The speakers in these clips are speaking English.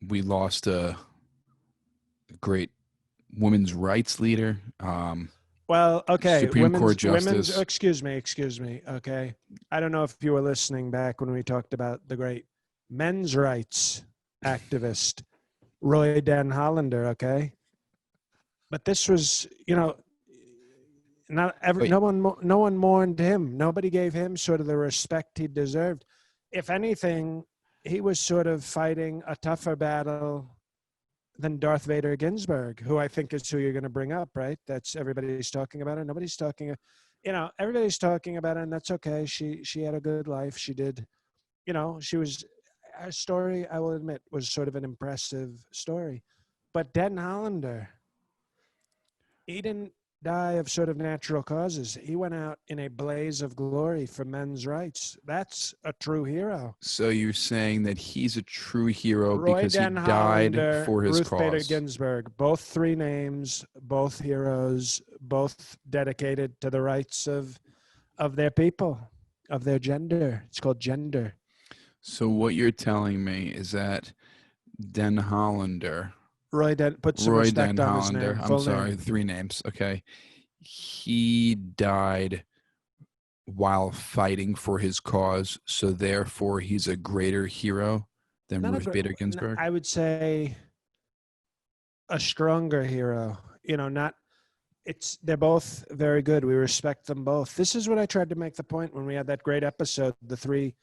We lost a great women's rights leader, Well, okay, Supreme Court women's. justice. Excuse me. Okay, I don't know if you were listening back when we talked about the great men's rights activist Roy Den Hollander. Okay, but this was, Wait, no one mourned him. Nobody gave him sort of the respect he deserved. If anything, he was sort of fighting a tougher battle than Darth Vader Ginsburg, who I think is who you're going to bring up, right? That's everybody's talking about her. Nobody's talking, everybody's talking about her, and that's okay. She had a good life. She did, she was, her story, I will admit, was sort of an impressive story. But Den Hollander, he didn't die of sort of natural causes. He went out in a blaze of glory for men's rights. That's a true hero. so you're saying that he's a true hero Roy because Den he died Hollander, for his Ruth Bader cause? Ginsburg, both three names, both heroes, both dedicated to the rights of their people, of their gender. It's called gender. So what you're telling me is that Den Hollander, Put some Roy respect Den on his Hollander, name. I'm sorry, three names, okay. He died while fighting for his cause, so therefore he's a greater hero than Ruth Bader Ginsburg? I would say a stronger hero. They're both very good. We respect them both. This is what I tried to make the point when we had that great episode, the three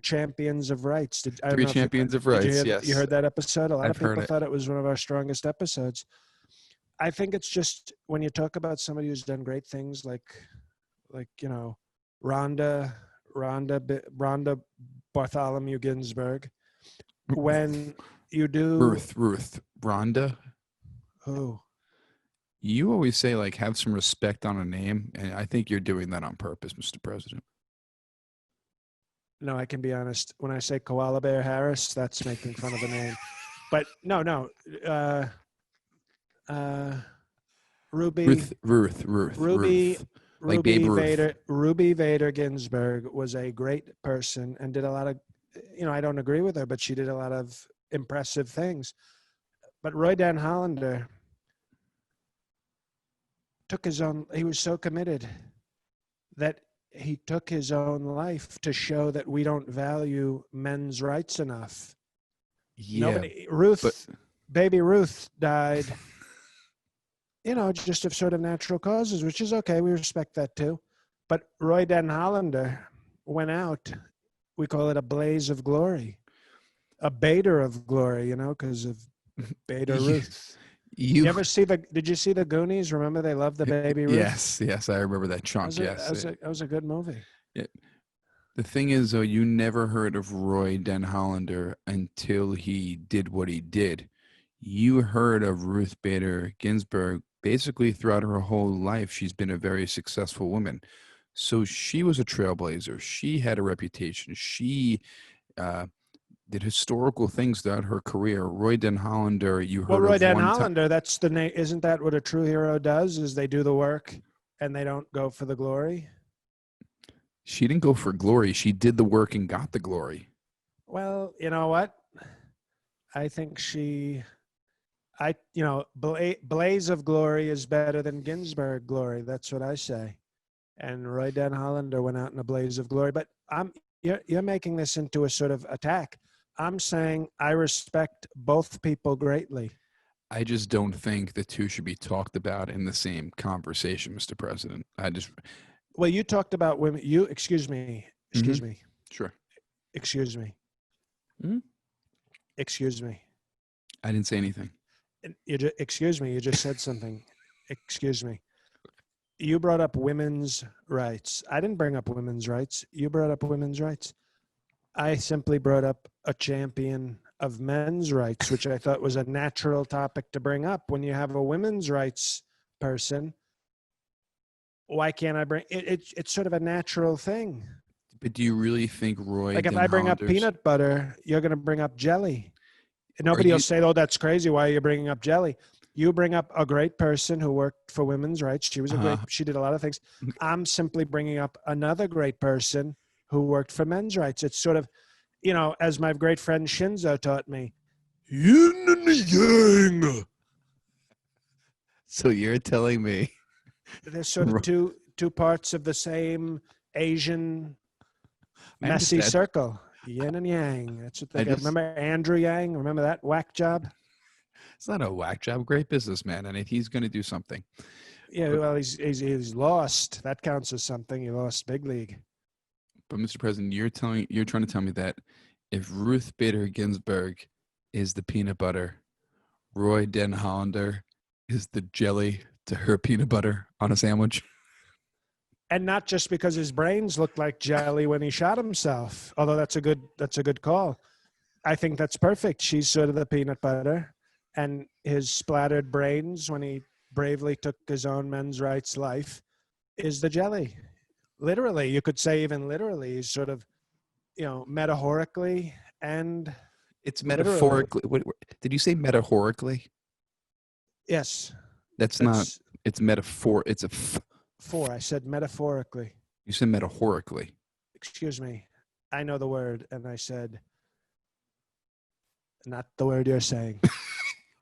champions of rights? Three champions of rights, yes. You heard that episode? A lot of people heard it. thought it was one of our strongest episodes. I think it's just when you talk about somebody who's done great things like Rhonda Bartholomew Ginsburg, when you do Ruth, Rhonda? who? You always say, like, have some respect on a name, and I think you're doing that on purpose, Mr. President. No, I can be honest. When I say Koala Bear Harris, that's making fun of a name. But no. Ruth. Like Babe Ruth. Ruby Vader Ginsburg was a great person and did a lot of, I don't agree with her, but she did a lot of impressive things. But Roy Den Hollander he was so committed that he took his own life to show that we don't value men's rights enough. Yeah. Baby Ruth died, just of sort of natural causes, which is okay. We respect that too. But Roy Den Hollander went out, we call it a blaze of glory, a Bader of glory, because of Bader Ruth. Did you see the Goonies? Remember they loved the Baby Ruth? Yes, I remember that chunk. That was a good movie. Yeah. The thing is, though, you never heard of Roy Den Hollander until he did what he did. You heard of Ruth Bader Ginsburg basically throughout her whole life. She's been a very successful woman. So she was a trailblazer. She had a reputation. She did historical things throughout her career. Roy Den Hollander, Roy Den Hollander, that's the name. Isn't that what a true hero does? Is they do the work and they don't go for the glory? She didn't go for glory. She did the work and got the glory. Well, you know what? I think blaze of glory is better than Ginsburg glory. That's what I say. And Roy Den Hollander went out in a blaze of glory. But you're making this into a sort of attack. I'm saying I respect both people greatly. I just don't think the two should be talked about in the same conversation, Mr. President. Well, you talked about women. Excuse me. Sure. Excuse me. Mm-hmm. Excuse me. I didn't say anything. Excuse me. You just said something. Excuse me. You brought up women's rights. I didn't bring up women's rights. You brought up women's rights. I simply brought up a champion of men's rights, which I thought was a natural topic to bring up. When you have a women's rights person, why can't I bring it? It's sort of a natural thing. But do you really think Roy? Like if I bring up peanut butter, you're going to bring up jelly. And nobody will say, "Oh, that's crazy. Why are you bringing up jelly?" You bring up a great person who worked for women's rights. She was she did a lot of things. I'm simply bringing up another great person who worked for men's rights. It's sort of, as my great friend Shinzo taught me, yin and yang. So you're telling me They're sort of two parts of the same Asian I messy understand. circle. Yin and yang. That's what they I got. just Remember Andrew Yang? Remember that whack job? It's not a whack job. Great businessman, and he's going to do something. Yeah, But, well, he's lost. That counts as something. He lost big league. but Mr. President, you're trying to tell me that if Ruth Bader Ginsburg is the peanut butter, Roy Den Hollander is the jelly to her peanut butter on a sandwich. And not just because his brains looked like jelly when he shot himself, although that's a good call. I think that's perfect. She's sort of the peanut butter, and his splattered brains when he bravely took his own men's rights life is the jelly. Literally, you could say even literally, he's sort of, metaphorically and It's literally. metaphorically. Did you say metaphorically? Yes, That's not. that's It's metaphor. It's four. I said metaphorically. You said metaphorically. Excuse me. I know the word, and I said not the word you're saying.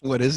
What is